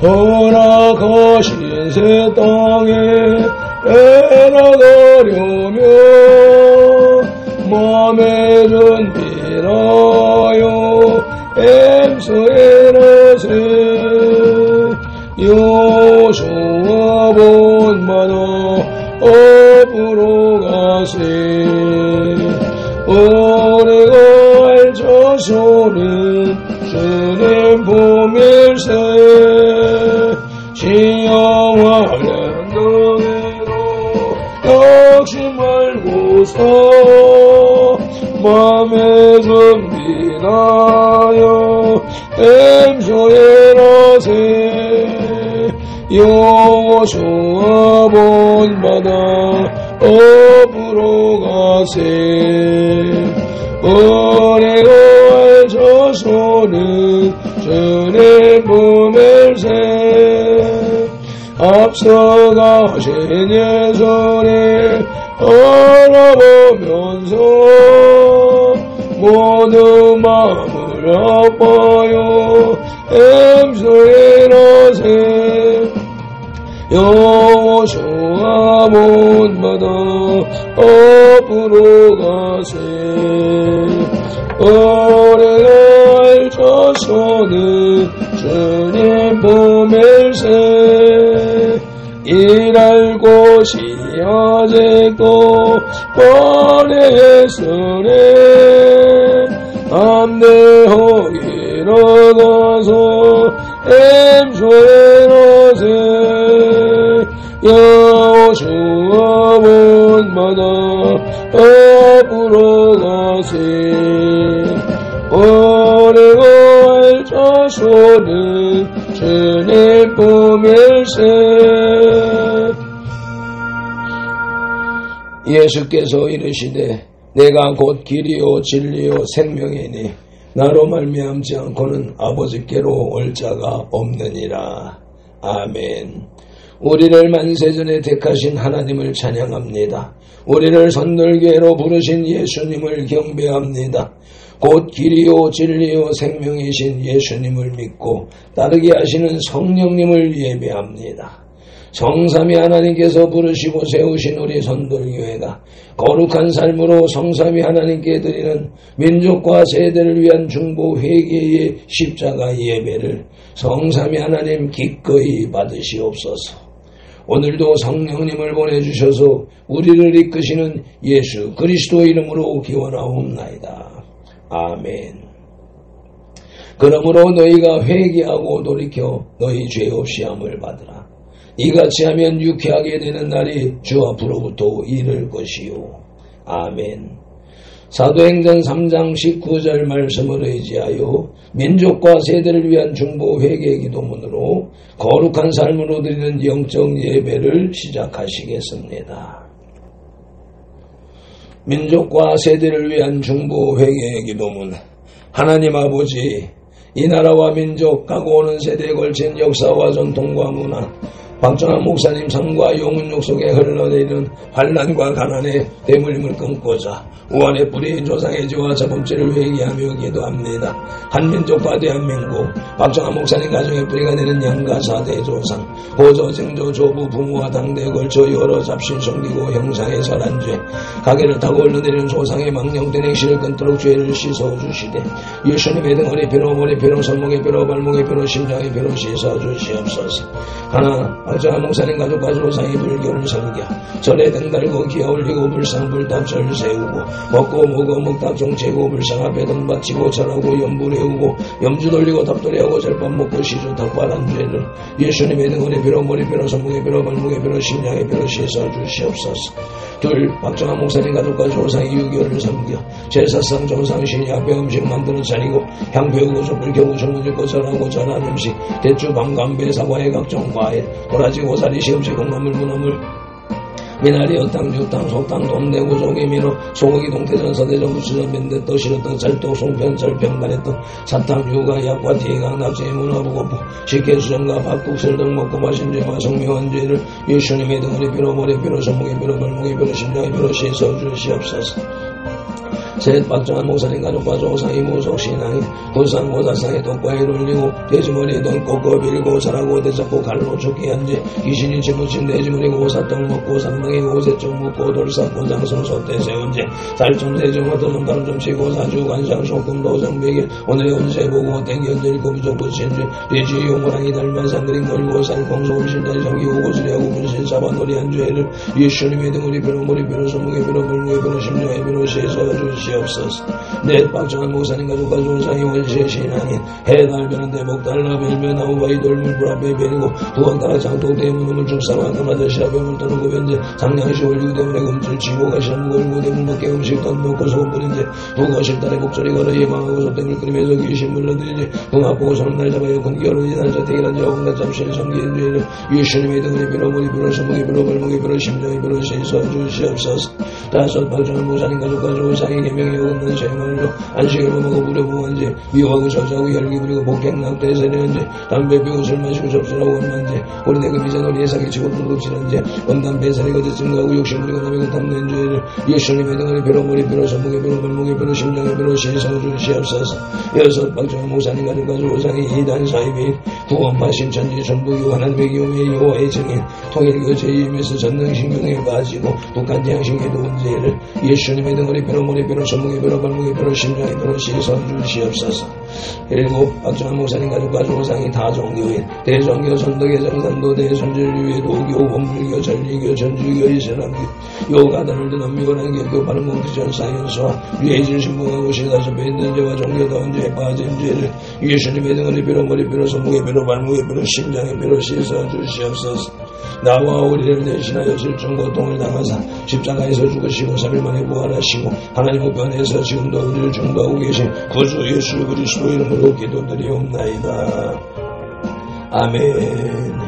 허락하신 새 땅에 나가려면 맘의 준비라요 엠소에라세 여호수아 본받아 앞으로 가세 우리가 할 자손은 주님 보밀세 시험하는 너에도 낙심 말고서 맘의 준비나여 엠소에라세 여호수아 본받아 앞으로 가세 우리가 할 자손은 주님 보밀세 앞서가신 예수님 알아보면서 모든 마음을 아파요 엠소에라세 여호수아 본받아 앞으로 가세 우리가 할 자손은 주님 보밀세 일할 곳이 아직도 뻔했으네 함대하게 일어나서 엠소에라세 여호수아 본받아 앞으로 가세 우리가 할 자손은 주님 보밀세 예수께서 이르시되 내가 곧 길이요 진리요 생명이니 나로 말미암지 않고는 아버지께로 올 자가 없느니라. 아멘. 우리를 만세전에 택하신 하나님을 찬양합니다. 우리를 선돌교회로 부르신 예수님을 경배합니다. 곧 길이요 진리요 생명이신 예수님을 믿고 따르게 하시는 성령님을 예배합니다. 성삼위 하나님께서 부르시고 세우신 우리 선돌교회가 거룩한 삶으로 성삼위 하나님께 드리는 민족과 세대를 위한 중보 회개의 십자가 예배를 성삼위 하나님 기꺼이 받으시옵소서. 오늘도 성령님을 보내주셔서 우리를 이끄시는 예수 그리스도 이름으로 기원하옵나이다. 아멘. 그러므로 너희가 회개하고 돌이켜 너희 죄 없이 함을 받으라. 이같이 하면 유쾌하게 되는 날이 주 앞으로부터 이를 것이요. 아멘. 사도행전 3장 19절 말씀을 의지하여 민족과 세대를 위한 중보 회개 기도문으로 거룩한 삶으로 드리는 영적 예배를 시작하시겠습니다. 민족과 세대를 위한 중보 회개 기도문. 하나님 아버지, 이 나라와 민족, 가고 오는 세대에 걸친 역사와 전통과 문화, 박정환 목사님 삶과 영혼욕 속에 흘러내리는 환난과 가난의 대물림을 끊고자 우한의 뿌리인 조상의 죄와 자범죄를 회개하며 기도합니다. 한민족과 대한민국, 박정환 목사님 가정의 뿌리가 되는 양가사 대조상, 호조, 증조, 조부, 부모와 당대에 걸쳐 여러 잡신 섬기고 형상의 설한 죄, 가게를 타고 흘러내리는 조상의 망령된 행실을 끊도록 죄를 씻어주시되 예수님의 등허리 피로, 머리 피로, 손목의 피로, 발목의 피로, 심장의 피로 씻어주시옵소서. 하나 박정환 목사님 가족과 조상의 불교를 섬겨 절에 등 달고 기어 올리고 불상 불탑절 세우고 먹고 먹어 먹답 종채고 불상 앞에 등 바치고 절하고 염불 해우고 염주 돌리고 답돌이하고 절밥 먹고 시주 닭발한 죄를 예수님의 등허리 피로, 머리 피로, 손목의 피로, 발목의 피로, 심장의 피로 씻어주시옵소서. 둘, 박정환 목사님 가족과 조상의 유교를 섬겨 제사상 조상 신이 앞에 음식 만들어 차리고 향 배우고 촛불 켜고 주문 읽고 절하고 절한 음식 대추 밤감배 사과의 각종 과일 도라지 고사리 시음식 콩나물 문어물 미나리 땅 죽땅 속땅 돔내고 조개미로 소고기 동태전 서대전 부추전 면대 떡 시루떡 찰떡 송편 절평 가래떡 사탕 유가 약과 티강 낙지 문어 부고포 식혜 수정과 밥국술 등 먹고 마신 죄와 성묘한 죄를 예수님의 등허리 피로, 머리 피로, 손목의 피로, 발목의 피로, 심장의 피로 씻어주시옵소서. 셋 박정환 목사님 가족과 조상이 무속신앙이 불상고사상에 독과일 올리고 돼지머리에 돈 꽂고 빌고 살하고 대잡고 갈로 죽게 한지 귀신이 집붙인 돼지머리고 사탕 먹고 상당히고 새총 먹고 돌사고 장성소 때 세운지 달좀 세좀 어떠좀 다른 좀 치고 사주 관상 소금 도성 백일 오늘의 운세 보고 땡견들 고비족 붙인지 돼지 용호랑이 닮아상 그린 걸고 살공소 실달 성기 오고수리하고 분신 사바놀이 한 죄를 예수님의 등우리 비로 머리 비로 손목에 비로 물목에 비로 심장에 비로 시에서 주시옵소서. 넷 박정환 목사님 가족과 조상이 원시의 신앙인 해달변한 대목달라 벨면하고 바위 돌물 불앞에 베리고 두왕따라 장독 대문음을 죽사와 그마저시라 병을 떠는 구변제 상냥시 올리고 대문에 금줄 치고 가시나 무걸고 대문 밖에 음식 던놓고 소금 뿌린제 두거실 딸에 목소리 걸어 예방하고 소땡을 끓이면서 귀신 물러들이지 동아보고 손날 잡아요 근기어로 이단자 대기란자 어금나 잠실 성기인 죄를 예수님의 등을 비로 머리 비로 손목에 비로 발목에 비로 심장에 비로 시서 주시옵소서. 다섯 박정환 목사님 가족과 조상이 개명이 어긋난 생활로 안식을 먹고 부려부한지 미워하고 저자하고 열기 부리고 복행낙 대세련지 담배 피우고 술 마시고 접수하고 원만지 우리 내금 이자 놀이에 사기치고 불급치는지 원담 배살이 거짓 증거하고 욕심 부리고 남에게 탐낸 죄를 예수님의 등을 비로 머리 비로 손목에 비로 발목에 비로 심장에 비로 시서 주시옵소서. 여섯 박정환 목사님 가족과 조상이 이단 사이비 구원파 신천지 전부교 하나님의 기용의 여호와의 증인 통일교 제2MS 전능신경에 빠지고 북한 양식의 도운제를 예수님의 등허리 뼈로 머리 뼈로 손목에 뼈로 발목에 뼈로 심장에 뼈로 시선 주시옵소서. 일곱 박정환 목사님 가족과 조상이 다 종교인 대종교 선덕의 정산도 대선진류의 도교 원불교 전리교 전주교 이슬람교 요가단을 든 엄미고란 개교 바른공투전 사이언스와 위해질 신봉하고 시사접해 있는 죄와 종교다운 죄에 빠진 죄를 예수님의 등허리 뼈로 머리 뼈로 손목에 뼈로 발목에 뼈로 심장에 뼈로 시선 주시옵소서. 나와 우리를 대신하여 실종 고통을 당하사 십자가에서 죽으시고 3일 만에 부활하시고 하나님 우편에서 지금도 우리를 중보하고 계신 구주 예수 그리스도 이름으로 기도드리옵나이다. 아멘.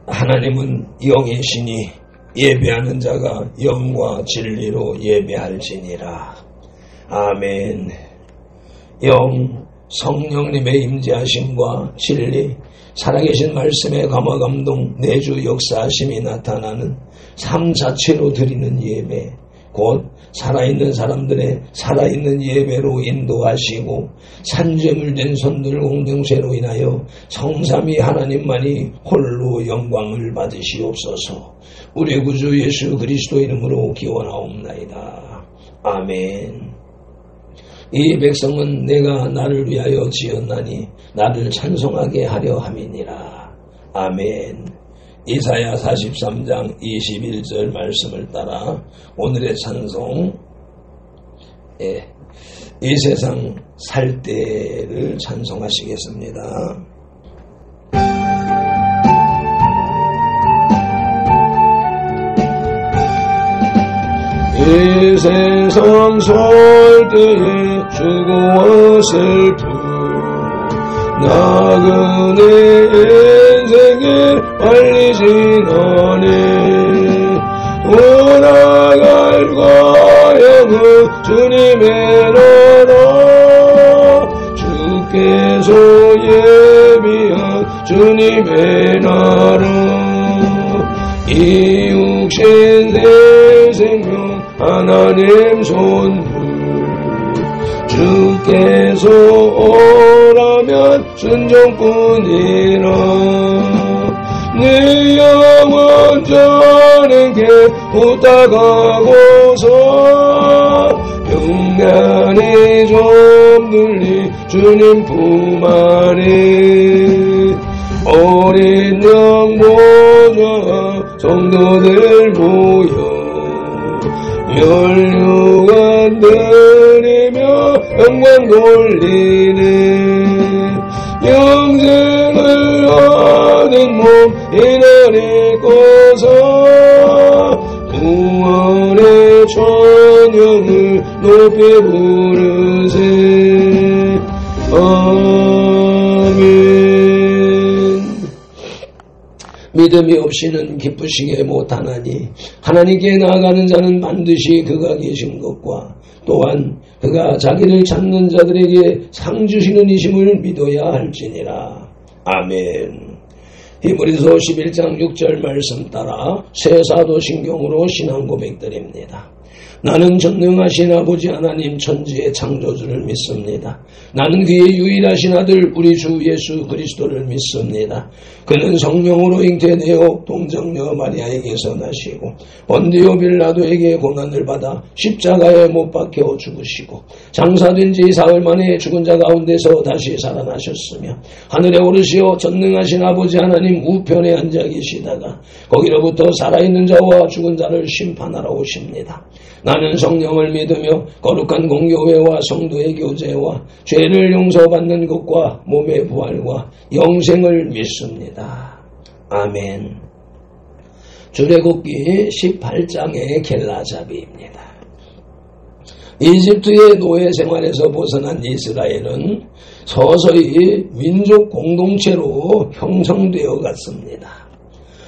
하나님은 영이시니 예배하는 자가 영과 진리로 예배할지니라. 아멘. 영, 성령님의 임재하심과 진리, 살아계신 말씀의 감화감동, 내주 역사하심이 나타나는 삶 자체로 드리는 예배, 곧 살아있는 사람들의 살아있는 예배로 인도하시고 산재물된 손들 공동체로 인하여 성삼위 하나님만이 홀로 영광을 받으시옵소서. 우리 구주 예수 그리스도 이름으로 기원하옵나이다. 아멘. 이 백성은 내가 나를 위하여 지었나니 나를 찬송하게 하려 함이니라. 아멘. 이사야 43장 21절 말씀을 따라 오늘의 찬송, 이 세상 살 때를 찬송하시겠습니다. 이 세상 살 때에 수고와 슬픔 나그네 인생에 빨리 지나네. 돌아갈 과영은 주님의 나라 주께서 예비한 주님의 나라 이 육신 내 생명 하나님 손 주께서 오라면 순종뿐이라. 네 영혼 저는게 부탁하고서 평안히 좀 들리 주님 품 안에 어린 양 보좌 성도들 모여 멸류관 드리며 영광 돌리네. 영생을 얻은 몸 이날 입고서 구원의 찬양을 높이 부르세. 아멘. 믿음이 없이는 기쁘시게 못하나니 하나님께 나아가는 자는 반드시 그가 계신 것과 또한 그가 자기를 찾는 자들에게 상 주시는 이심을 믿어야 할지니라. 아멘. 히브리서 11장 6절 말씀 따라 새 사도신경으로 신앙 고백드립니다. 나는 전능하신 아버지 하나님 천지의 창조주를 믿습니다. 나는 그의 유일하신 아들 우리 주 예수 그리스도를 믿습니다. 그는 성령으로 잉태되어 동정녀 마리아에게서 나시고 본디오 빌라도에게 고난을 받아 십자가에 못 박혀 죽으시고 장사된 지 사흘 만에 죽은 자 가운데서 다시 살아나셨으며 하늘에 오르시어 전능하신 아버지 하나님 우편에 앉아 계시다가 거기로부터 살아있는 자와 죽은 자를 심판하러 오십니다. 나는 성령을 믿으며 거룩한 공교회와 성도의 교제와 죄를 용서받는 것과 몸의 부활과 영생을 믿습니다. 아멘. 출애굽기 18장의 겔라잡이입니다. 이집트의 노예 생활에서 벗어난 이스라엘은 서서히 민족 공동체로 형성되어 갔습니다.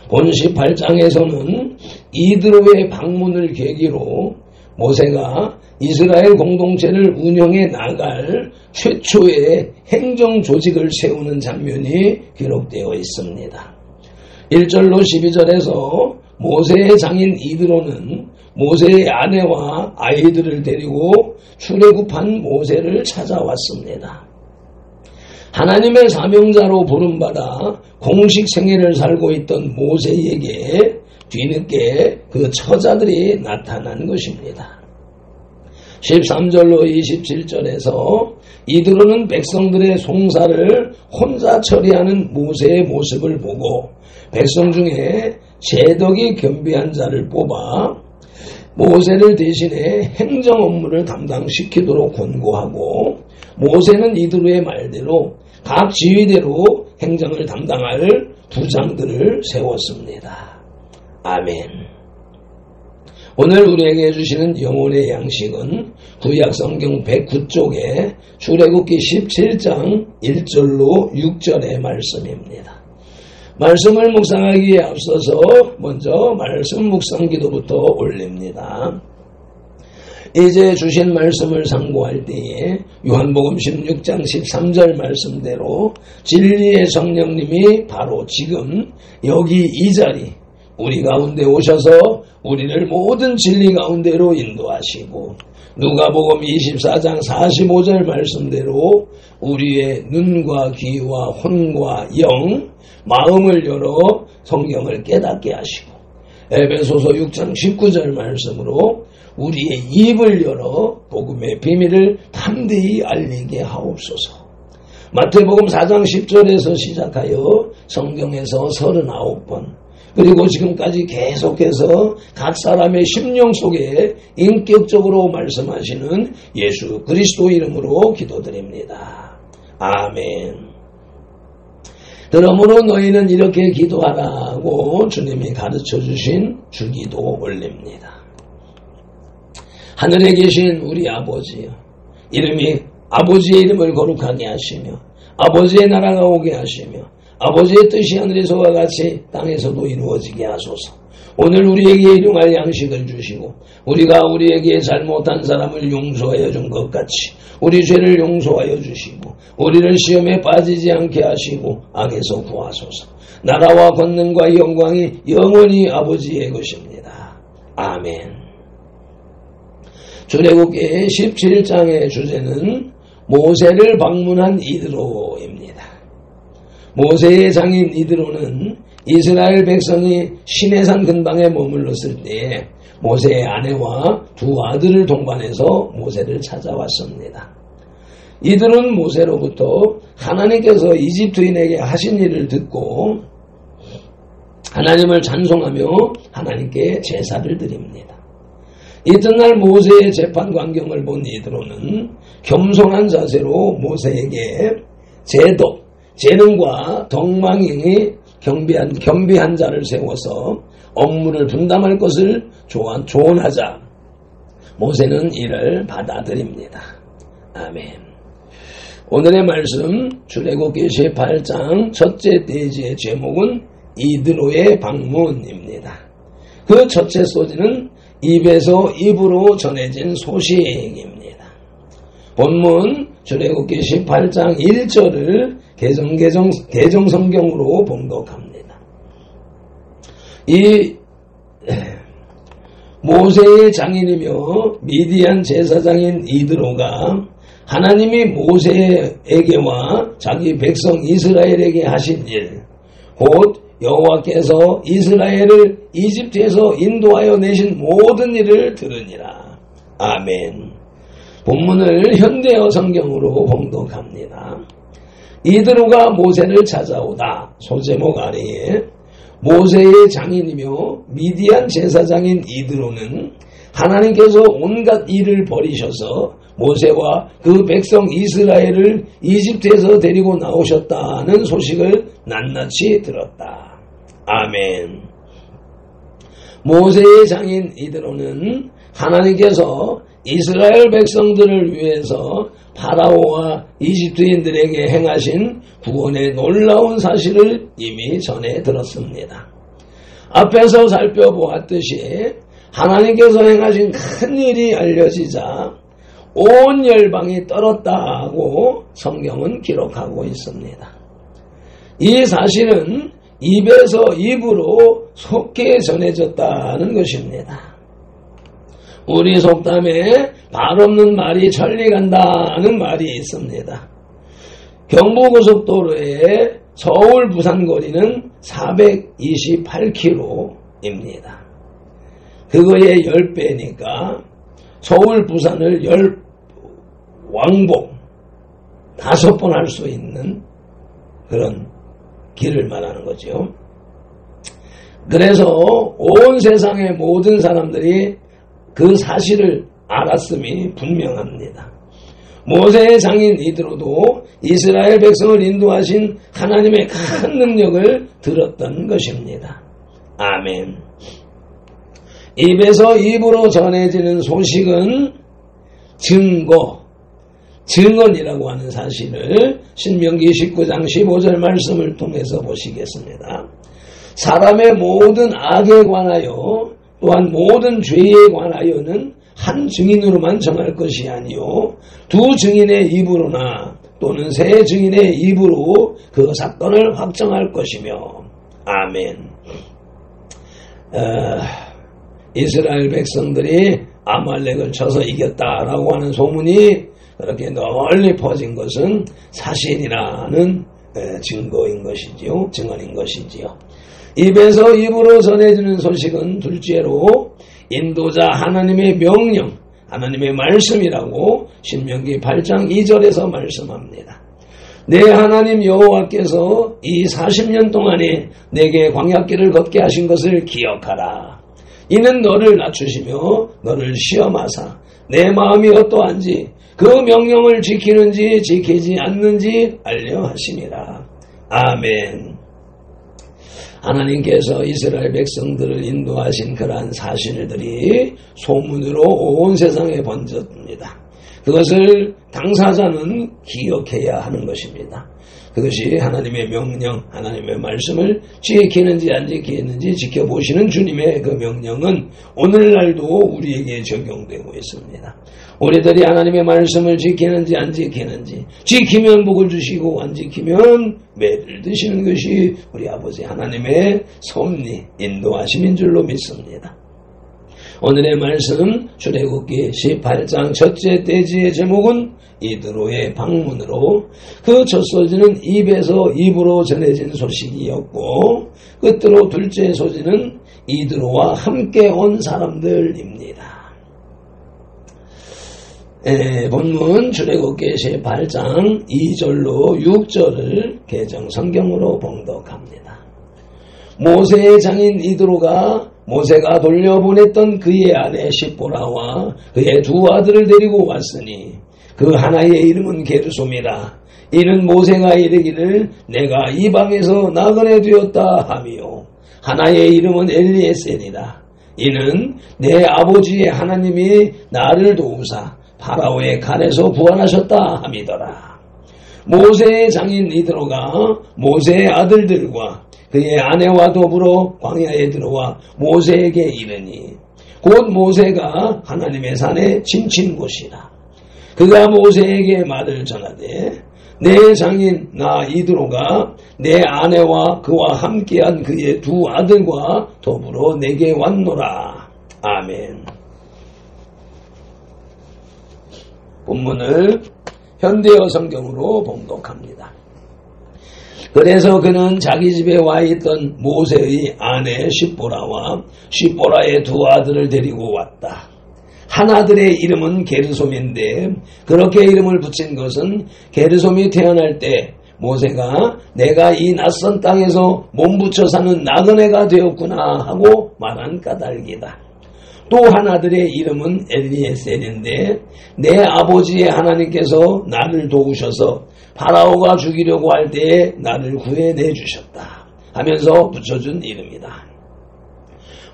본 18장에서는 이드로의 방문을 계기로 모세가 이스라엘 공동체를 운영해 나갈 최초의 행정 조직을 세우는 장면이 기록되어 있습니다. 1절로 12절에서 모세의 장인 이드로는 모세의 아내와 아이들을 데리고 출애굽한 모세를 찾아왔습니다. 하나님의 사명자로 부름받아 공식 생애를 살고 있던 모세에게 뒤늦게 그 처자들이 나타난 것입니다. 13절로 27절에서 이드로는 백성들의 송사를 혼자 처리하는 모세의 모습을 보고 백성 중에 재덕이 겸비한 자를 뽑아 모세를 대신해 행정 업무를 담당시키도록 권고하고 모세는 이드로의 말대로 각 지휘대로 행정을 담당할 부장들을 세웠습니다. 아멘. 오늘 우리에게 주시는 영혼의 양식은 구약 성경 109쪽에 출애굽기 17장 1절로 6절의 말씀입니다. 말씀을 묵상하기에 앞서서 먼저 말씀 묵상 기도부터 올립니다. 이제 주신 말씀을 상고할 때에 요한복음 16장 13절 말씀대로 진리의 성령님이 바로 지금 여기 이 자리 우리 가운데 오셔서 우리를 모든 진리 가운데로 인도하시고 누가복음 24장 45절 말씀대로 우리의 눈과 귀와 혼과 영, 마음을 열어 성경을 깨닫게 하시고 에베소서 6장 19절 말씀으로 우리의 입을 열어 복음의 비밀을 담대히 알리게 하옵소서. 마태복음 4장 10절에서 시작하여 성경에서 39번 그리고 지금까지 계속해서 각 사람의 심령 속에 인격적으로 말씀하시는 예수 그리스도 이름으로 기도드립니다. 아멘. 그러므로 너희는 이렇게 기도하라고 주님이 가르쳐주신 주기도 올립니다. 하늘에 계신 우리 아버지여, 아버지의 이름을 거룩하게 하시며 아버지의 나라가 오게 하시며 아버지의 뜻이 하늘에서와 같이 땅에서도 이루어지게 하소서. 오늘 우리에게 일용할 양식을 주시고 우리가 우리에게 잘못한 사람을 용서하여 준 것 같이 우리 죄를 용서하여 주시고 우리를 시험에 빠지지 않게 하시고 악에서 구하소서. 나라와 권능과 영광이 영원히 아버지의 것입니다. 아멘. 출애굽기 17장의 주제는 모세를 방문한 이드로입니다. 모세의 장인 이드로는 이스라엘 백성이 시내산 근방에 머물렀을 때에 모세의 아내와 두 아들을 동반해서 모세를 찾아왔습니다. 이들은 모세로부터 하나님께서 이집트인에게 하신 일을 듣고 하나님을 찬송하며 하나님께 제사를 드립니다. 이튿날 모세의 재판 광경을 본 이드로는 겸손한 자세로 모세에게 재덕, 재능과 덕망이 겸비한 자를 세워서 업무를 분담할 것을 조언하자 모세는 이를 받아들입니다. 아멘. 오늘의 말씀 출애굽기 18장 첫째 대지의 제목은 이드로의 방문입니다. 그 첫째 소지는 입에서 입으로 전해진 소식입니다. 본문 출애굽기 18장 1절을 개정 성경으로 봉독합니다. 이 모세의 장인이며 미디안 제사장인 이드로가 하나님이 모세에게와 자기 백성 이스라엘에게 하신 일, 곧 여호와께서 이스라엘을 이집트에서 인도하여 내신 모든 일을 들으니라. 아멘. 본문을 현대어 성경으로 봉독합니다. 이드로가 모세를 찾아오다. 소제목 아래에 모세의 장인이며 미디안 제사장인 이드로는 하나님께서 온갖 일을 벌이셔서 모세와 그 백성 이스라엘을 이집트에서 데리고 나오셨다는 소식을 낱낱이 들었다. 아멘. 모세의 장인 이드로는 하나님께서 이스라엘 백성들을 위해서 파라오와 이집트인들에게 행하신 구원의 놀라운 사실을 이미 전해 들었습니다. 앞에서 살펴보았듯이 하나님께서 행하신 큰 일이 알려지자 온 열방이 떨었다고 성경은 기록하고 있습니다. 이 사실은 입에서 입으로 속게 전해졌다는 것입니다. 우리 속담에 발 없는 말이 천리 간다는 말이 있습니다. 경부고속도로의 서울 부산 거리는 428km입니다. 그거의 10배니까 서울 부산을 왕복 5번 할 수 있는 그런 길을 말하는 거죠. 그래서 온 세상의 모든 사람들이 그 사실을 알았음이 분명합니다. 모세의 장인 이드로도 이스라엘 백성을 인도하신 하나님의 큰 능력을 들었던 것입니다. 아멘. 입에서 입으로 전해지는 소식은 증언이라고 하는 사실을 신명기 19장 15절 말씀을 통해서 보시겠습니다. 사람의 모든 악에 관하여 또한 모든 죄에 관하여는 한 증인으로만 정할 것이 아니요 두 증인의 입으로나 또는 세 증인의 입으로 그 사건을 확정할 것이며. 아멘. 이스라엘 백성들이 아말렉을 쳐서 이겼다라고 하는 소문이 그렇게 널리 퍼진 것은 사실이라는 증거인 것이지요. 증언인 것이지요. 입에서 입으로 전해지는 소식은 둘째로 인도자 하나님의 명령, 하나님의 말씀이라고 신명기 8장 2절에서 말씀합니다. 내 하나님 여호와께서 이 40년 동안에 내게 광야길을 걷게 하신 것을 기억하라. 이는 너를 낮추시며 너를 시험하사 내 마음이 어떠한지 그 명령을 지키는지 지키지 않는지 알려 하시니라. 아멘. 하나님께서 이스라엘 백성들을 인도하신 그러한 사실들이 소문으로 온 세상에 번졌습니다. 그것을 당사자는 기억해야 하는 것입니다. 그것이 하나님의 명령, 하나님의 말씀을 지키는지 안 지키는지 지켜보시는 주님의 그 명령은 오늘날도 우리에게 적용되고 있습니다. 우리들이 하나님의 말씀을 지키는지 안 지키는지, 지키면 복을 주시고 안 지키면 매를 드시는 것이 우리 아버지 하나님의 섭리, 인도하심인 줄로 믿습니다. 오늘의 말씀 출애굽기 18장 첫째 대지의 제목은 이드로의 방문으로, 그 첫 소지는 입에서 입으로 전해진 소식이었고 끝으로 둘째 소지는 이드로와 함께 온 사람들입니다. 본문 출애굽기 18장 2절로 6절을 개정 성경으로 봉독합니다. 모세의 장인 이드로가 모세가 돌려보냈던 그의 아내 시보라와 그의 두 아들을 데리고 왔으니 그 하나의 이름은 게르솜이라. 이는 모세가 이르기를 내가 이방에서 나그네 되었다 하며, 하나의 이름은 엘리에셀이라. 이는 내 아버지의 하나님이 나를 도우사 파라오의 칼에서 구원하셨다 함이더라. 모세의 장인 이드로가 모세의 아들들과 그의 아내와 더불어 광야에 들어와 모세에게 이르니, 곧 모세가 하나님의 산에 진친 곳이라. 그가 모세에게 말을 전하되 내 장인 나 이드로가 내 아내와 그와 함께한 그의 두 아들과 더불어 내게 왔노라. 아멘. 본문을 현대어 성경으로 봉독합니다. 그래서 그는 자기 집에 와 있던 모세의 아내 십보라와 십보라의 두 아들을 데리고 왔다. 한 아들의 이름은 게르솜인데 그렇게 이름을 붙인 것은 게르솜이 태어날 때 모세가 내가 이 낯선 땅에서 몸붙여 사는 나그네가 되었구나 하고 말한 까닭이다. 또 한 아들의 이름은 엘리에셀인데 내 아버지의 하나님께서 나를 도우셔서 파라오가 죽이려고 할 때에 나를 구해내 주셨다 하면서 붙여준 이름이다.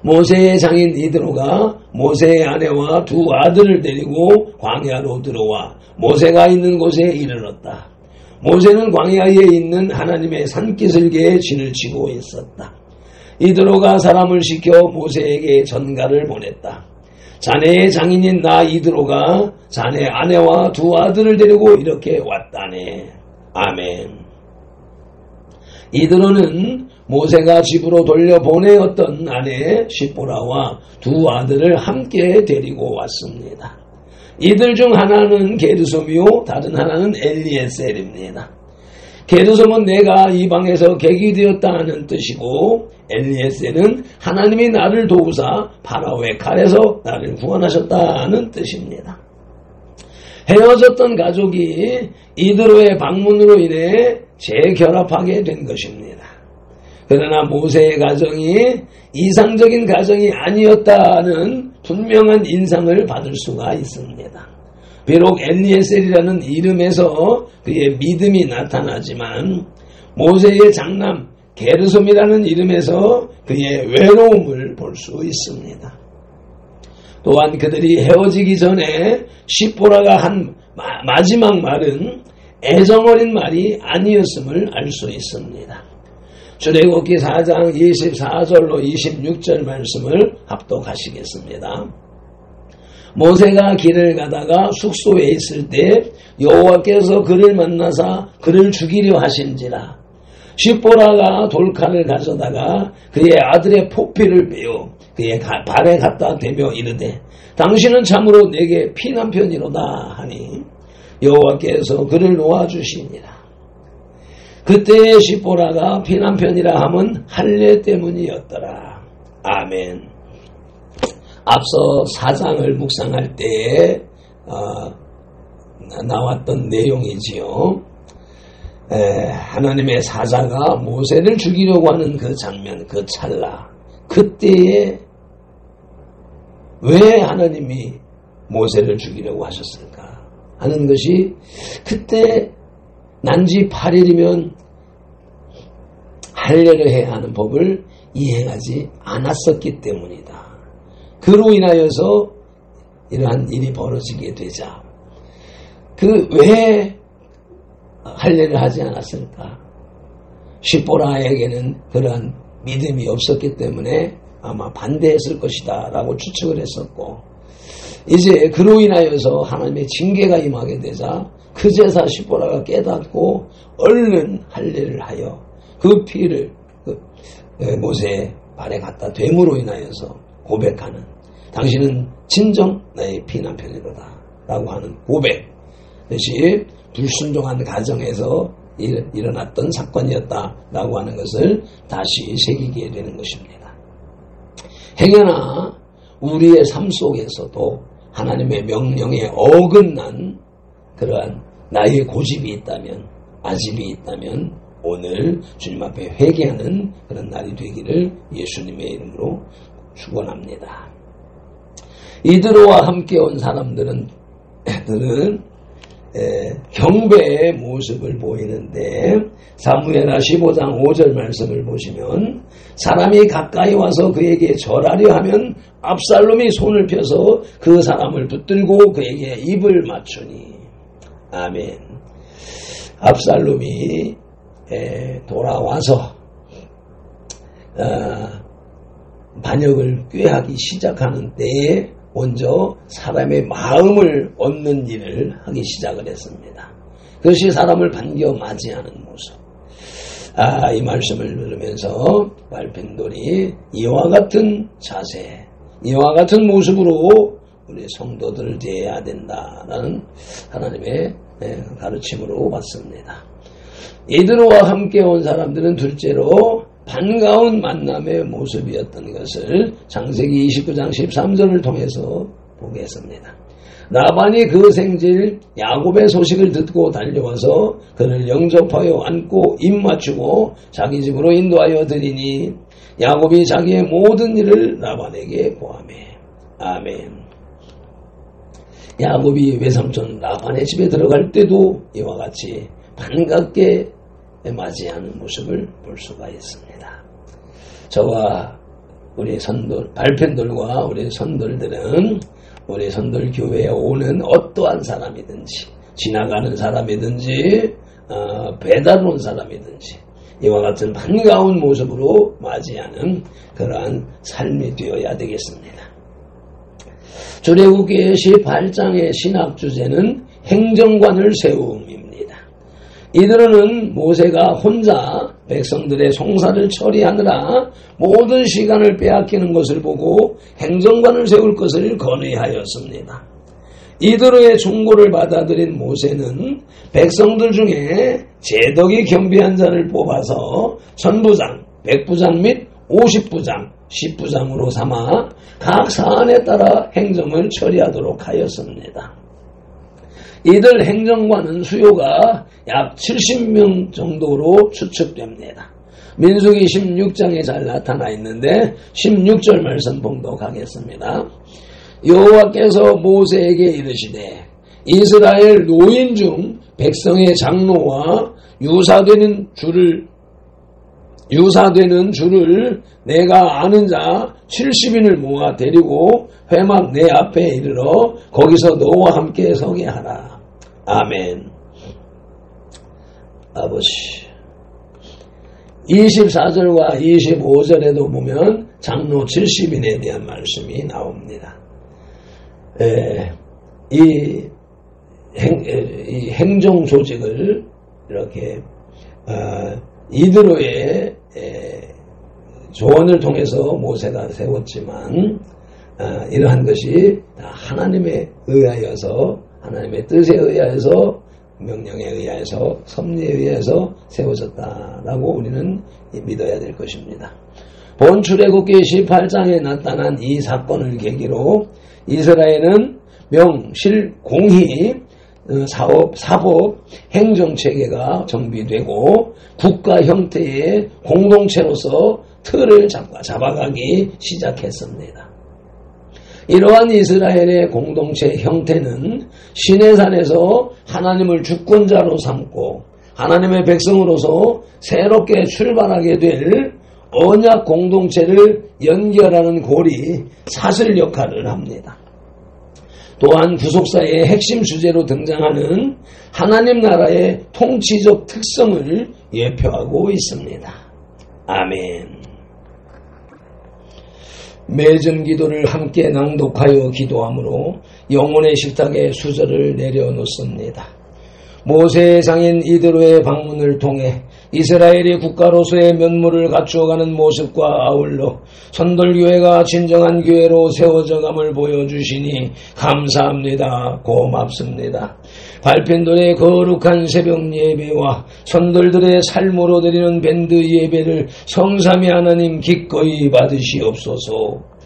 모세의 장인 이드로가 모세의 아내와 두 아들을 데리고 광야로 들어와 모세가 있는 곳에 이르렀다. 모세는 광야에 있는 하나님의 산기슭에 진을 치고 있었다. 이드로가 사람을 시켜 모세에게 전가를 보냈다. 자네의 장인인 나 이드로가 자네 아내와 두 아들을 데리고 이렇게 왔다네. 아멘. 이드로는 모세가 집으로 돌려보내었던 아내 십보라와 두 아들을 함께 데리고 왔습니다. 이들 중 하나는 게르솜이요 다른 하나는 엘리에셀입니다. 게르솜은 내가 이방에서 객이 되었다는 뜻이고 엘리에셀은 하나님이 나를 도우사 파라오의 칼에서 나를 구원하셨다는 뜻입니다. 헤어졌던 가족이 이드로의 방문으로 인해 재결합하게 된 것입니다. 그러나 모세의 가정이 이상적인 가정이 아니었다는 분명한 인상을 받을 수가 있습니다. 비록 엘리에셀이라는 이름에서 그의 믿음이 나타나지만 모세의 장남 게르솜이라는 이름에서 그의 외로움을 볼 수 있습니다. 또한 그들이 헤어지기 전에 십보라가 한 마지막 말은 애정어린 말이 아니었음을 알 수 있습니다. 출애굽기 4장 24절로 26절 말씀을 합독하시겠습니다. 모세가 길을 가다가 숙소에 있을 때 여호와께서 그를 만나사 그를 죽이려 하신지라. 십보라가 돌칼을 가져다가 그의 아들의 포피를 빼어 그의 발에 갖다 대며 이르되 당신은 참으로 내게 피난편이로다 하니 여호와께서 그를 놓아주시니라. 그때의 십보라가 피난편이라 함은 할례 때문이었더라. 아멘. 앞서 4장을 묵상할 때에 나왔던 내용이지요. 하나님의 사자가 모세를 죽이려고 하는 그 장면, 그 찰나, 그때에 왜 하나님이 모세를 죽이려고 하셨을까 하는 것이 그때 난지 8일이면 할례를 해야 하는 법을 이행하지 않았었기 때문이다. 그로 인하여서 이러한 일이 벌어지게 되자 왜 할례를 하지 않았을까? 십보라에게는 그러한 믿음이 없었기 때문에 아마 반대했을 것이다 라고 추측을 했었고, 이제 그로 인하여서 하나님의 징계가 임하게 되자 그 제사 십보라가 깨닫고 얼른 할례를 하여 그 피를 모세의 발에 갖다 됨으로 인하여서 고백하는, 당신은 진정 나의 피난편이로다 라고 하는 고백, 그것이 불순종한 가정에서 일어났던 사건이었다라고 하는 것을 다시 새기게 되는 것입니다. 행여나 우리의 삶 속에서도 하나님의 명령에 어긋난 그러한 나의 고집이 있다면, 아집이 있다면 오늘 주님 앞에 회개하는 그런 날이 되기를 예수님의 이름으로 축원합니다. 이드로와 함께 온 사람들은 경배의 모습을 보이는데, 사무엘하 15장 5절 말씀을 보시면 사람이 가까이 와서 그에게 절하려 하면 압살롬이 손을 펴서 그 사람을 붙들고 그에게 입을 맞추니. 아멘. 압살롬이 돌아와서 반역을 꾀하기 시작하는 때에 먼저 사람의 마음을 얻는 일을 하기 시작을 했습니다. 그것이 사람을 반겨 맞이하는 모습. 이 말씀을 들으면서 발펜돌이 이와 같은 자세, 이와 같은 모습으로 우리 성도들을 대해야 된다라는 하나님의 가르침으로 봤습니다. 이들과 함께 온 사람들은 둘째로 반가운 만남의 모습이었던 것을 창세기 29장 13절을 통해서 보겠습니다. 라반이 그 생질 야곱의 소식을 듣고 달려와서 그를 영접하여 안고 입 맞추고 자기 집으로 인도하여 드리니 야곱이 자기의 모든 일을 라반에게 보아매. 아멘. 야곱이 외삼촌 라반의 집에 들어갈 때도 이와 같이 반갑게 맞이하는 모습을 볼 수가 있습니다. 저와 우리 선돌, 발펜돌과 우리 선돌들은 우리 선돌교회에 오는 어떠한 사람이든지, 지나가는 사람이든지, 배달 온 사람이든지 이와 같은 반가운 모습으로 맞이하는 그러한 삶이 되어야 되겠습니다. 출애굽기 18장의 신학 주제는 행정관을 세움입니다. 이들은 모세가 혼자 백성들의 송사를 처리하느라 모든 시간을 빼앗기는 것을 보고 행정관을 세울 것을 건의하였습니다. 이들의 충고를 받아들인 모세는 백성들 중에 재덕이 겸비한 자를 뽑아서 천부장, 백부장 및 50부장, 10부장으로 삼아 각 사안에 따라 행정을 처리하도록 하였습니다. 이들 행정관은 수요가 약 70명 정도로 추측됩니다. 민수기 16장에 잘 나타나 있는데 16절 말씀 봉독하겠습니다. 여호와께서 모세에게 이르시되 이스라엘 노인 중 백성의 장로와 유사되는 줄을 내가 아는 자 70인을 모아 데리고 회막 내 앞에 이르러 거기서 너와 함께 서게 하라. 아멘. 아버지, 24절과 25절에도 보면 장로 70인에 대한 말씀이 나옵니다. 이 행정 조직을 이렇게 이드로의 조언을 통해서 모세가 세웠지만 이러한 것이 다 하나님에 의하여서, 하나님의 뜻에 의하여서, 명령에 의하여서, 섭리에 의해서 세워졌다라고 우리는 믿어야 될 것입니다. 본 출애굽기 18장에 나타난 이 사건을 계기로 이스라엘은 명실 공히 사법, 행정체계가 정비되고 국가 형태의 공동체로서 틀을 잡아가기 시작했습니다. 이러한 이스라엘의 공동체 형태는 시내산에서 하나님을 주권자로 삼고 하나님의 백성으로서 새롭게 출발하게 될 언약 공동체를 연결하는 고리, 사슬 역할을 합니다. 또한 구속사의 핵심 주제로 등장하는 하나님 나라의 통치적 특성을 예표하고 있습니다. 아멘. 매점 기도를 함께 낭독하여 기도함으로 영혼의 식탁에 수저를 내려놓습니다. 모세의 장인 이드로의 방문을 통해 이스라엘이 국가로서의 면모를 갖추어가는 모습과 아울러 선돌교회가 진정한 교회로 세워져감을 보여주시니 감사합니다. 고맙습니다. 발펜돌의 거룩한 새벽 예배와 선돌들의 삶으로 드리는 밴드 예배를 성삼위 하나님 기꺼이 받으시옵소서.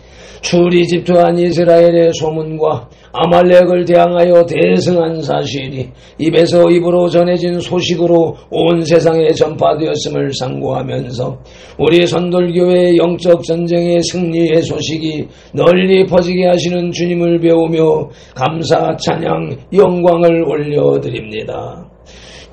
출이집트한 이스라엘의 소문과 아말렉을 대항하여 대승한 사실이 입에서 입으로 전해진 소식으로 온 세상에 전파되었음을 상고하면서 우리 선돌교회의 영적 전쟁의 승리의 소식이 널리 퍼지게 하시는 주님을 배우며 감사, 찬양, 영광을 올려드립니다.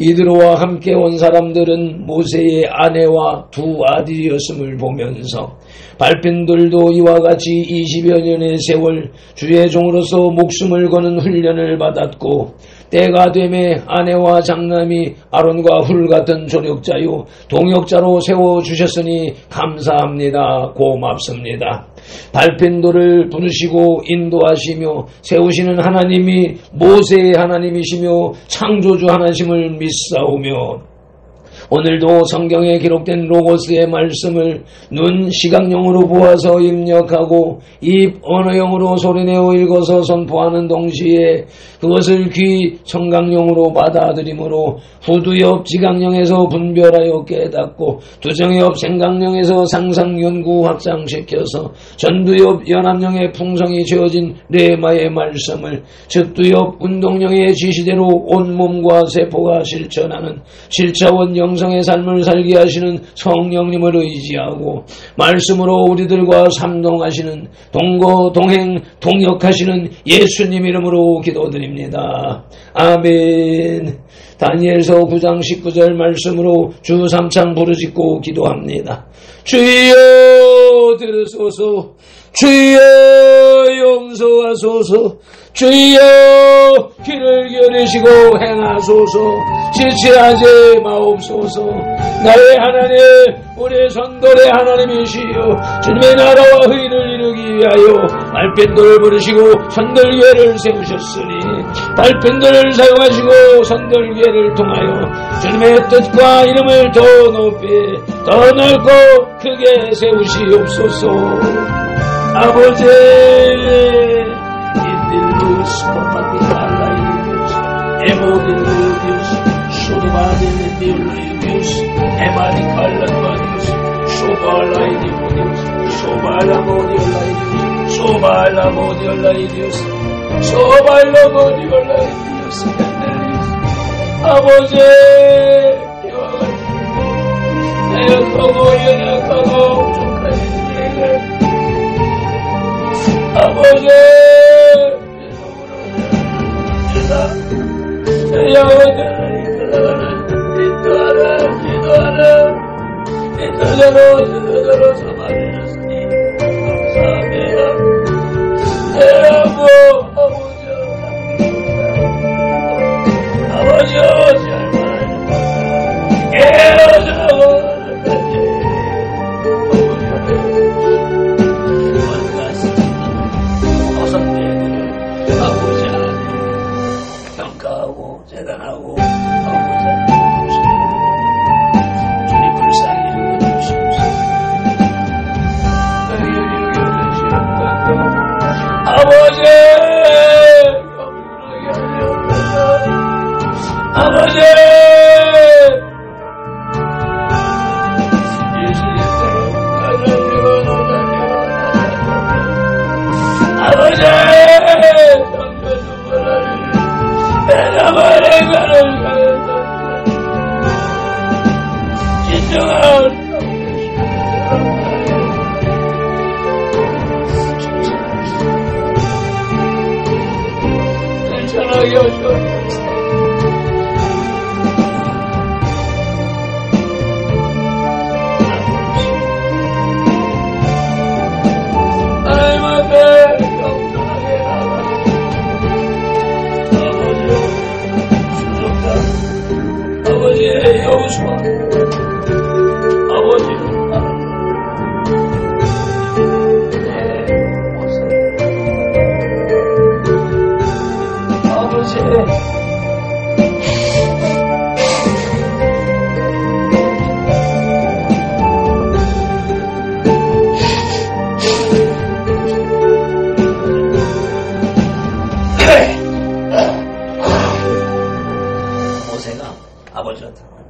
이드로와 함께 온 사람들은 모세의 아내와 두 아들이었음을 보면서 발펜돌도 이와 같이 20여 년의 세월 주의 종으로서 목숨을 거는 훈련을 받았고 때가 되매 아내와 장남이 아론과 훌 같은 조력자요 동역자로 세워주셨으니 감사합니다. 고맙습니다. 밟힌 돌을 부르시고 인도하시며 세우시는 하나님이 모세의 하나님이시며 창조주 하나님을 믿사오며 오늘도 성경에 기록된 로고스의 말씀을 눈 시각용으로 보아서 입력하고 입 언어용으로 소리내어 읽어서 선포하는 동시에 그것을 귀 청각용으로 받아들이므로 후두엽 지각용에서 분별하여 깨닫고 두정엽 생각용에서 상상 연구 확장시켜서 전두엽 연합용의 풍성이 채워진 레마의 말씀을 즉두엽 운동용의 지시대로 온몸과 세포가 실천하는 7차원 영성의 삶을 살게 하시는 성령님을 의지하고 말씀으로 우리들과 삼동하시는 동거 동행 동역하시는 예수님 이름으로 기도드립니다. 아멘. 다니엘서 9장 19절 말씀으로 주 3창 부르짖고 기도합니다. 주여 들으소서, 주여 용서하소서, 주여 길을 겨루시고 행하소서, 지체하지 마옵소서. 나의 하나님, 우리 선돌의 하나님이시여, 주님의 나라와 의를 이루기 위하여 밟힌 돌을 부르시고 선돌교회를 세우셨으니 밟힌 돌을 사용하시고 선돌교회를 통하여 주님의 뜻과 이름을 더 높이 더 넓고 크게 세우시옵소서. 아버지, 인딜루스 포파티칼라이디우스 에모딜루디우스 쇼드바딜리딜리디우스 에마리칼라디우스 쇼발라이디우디우스 쇼발라모디올라이디우스 쇼발라모디올라이디우스 쇼발라모디올라이디우스 아버지, 연약하고 부족한 인생을 아버지 인도자로 삼아주셨으니 감사합니다. 아버지요 평가하고 재단하고 주님 불쌍히 여겨주시옵소서. 아버지 아버지 아버지 진정한 괜찮하게 하시옵소서. 하나님 앞에 겸손하게 아버지의 여호수아 아버지 아버지 모세가 아버지한테 아버지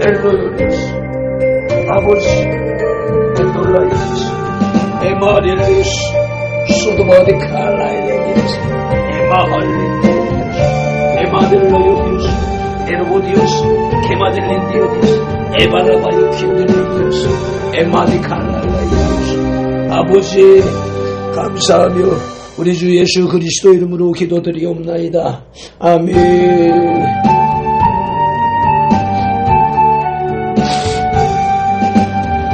엘로요리스 아버지 엔돌라이스 에마릴리스 수도바디 칼라이레니스 에마할리디오스 에마델로요디오스 에르보디오스 케마델린디오디오스 에바라바요킨딜리디오스 에마디칼라이디오스 아버지 감사하며 우리 주 예수 그리스도 이름으로 기도드리옵나이다. 아멘.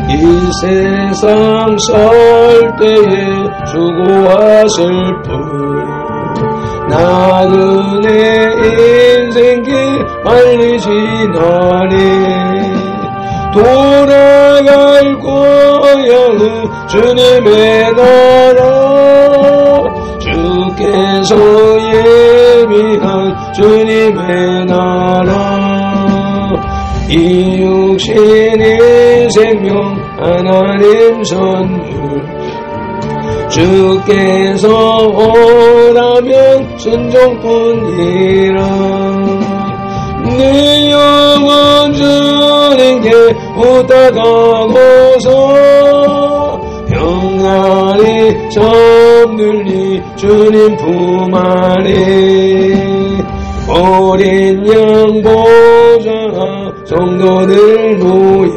이 세상 살 때에 수고와 슬픔 나그네 인생길 빨리 지나네 돌아갈 거야는 주님의 나라 주께서 예비한 주님의 나라 이 육신의 생명 하나님 선물 주께서 오라면 순종뿐이라 내 영혼 주님께 부탁하고서 평안히 잠들리 주님 품 안에 어린 양 보좌 성도들 모여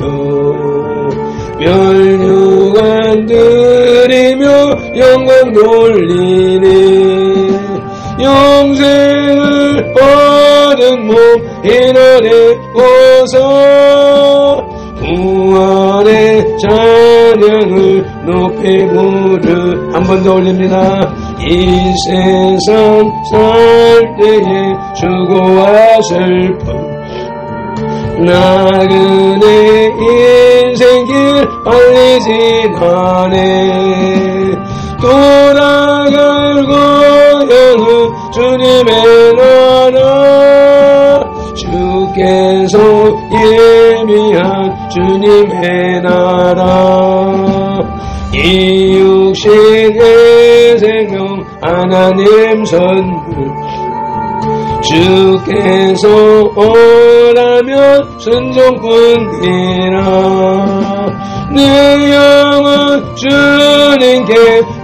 멸류관 드리며 영광 돌리네 영생을 얻은 몸 이날에 고서 구원의 찬양을 높이 부르 한 번 더 올립니다. 이 세상 살 때에 수고와 슬픔 나그네 인생길 빨리 지나네 돌아갈 거야는 주님의 나라 주께서 예비한 주님의 나라 이 육신의 생명 하나님 선물 주께서 오라면 순종뿐이라 내 영혼 주님께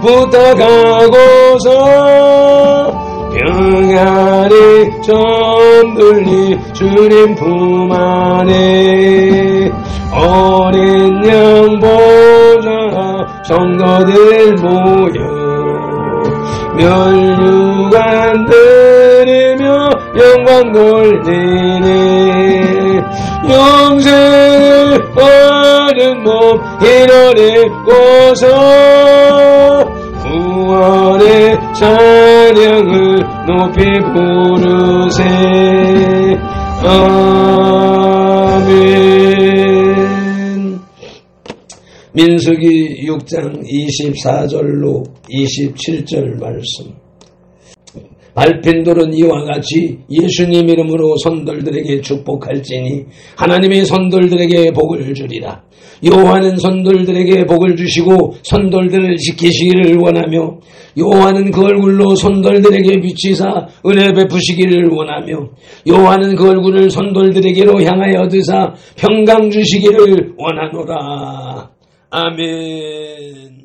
부탁하고서 평안히 잠들리 주님 품 안에 어린 양 보좌 성도들 모여 멸류관 드리며 영광 돌리네 영생을 얻은 몸 이날에 고서 구원의 찬양을 높이 부르세 아멘. 민수기 6장 24절로 27절 말씀. 발핀돌은 이와 같이 예수님 이름으로 선돌들에게 축복할지니 하나님이 선돌들에게 복을 주리라. 여호와는 선돌들에게 복을 주시고 선돌들을 지키시기를 원하며 여호와는 그 얼굴로 선돌들에게 비치사 은혜 베푸시기를 원하며 여호와는 그 얼굴을 선돌들에게로 향하여 드사 평강 주시기를 원하노라. 아멘.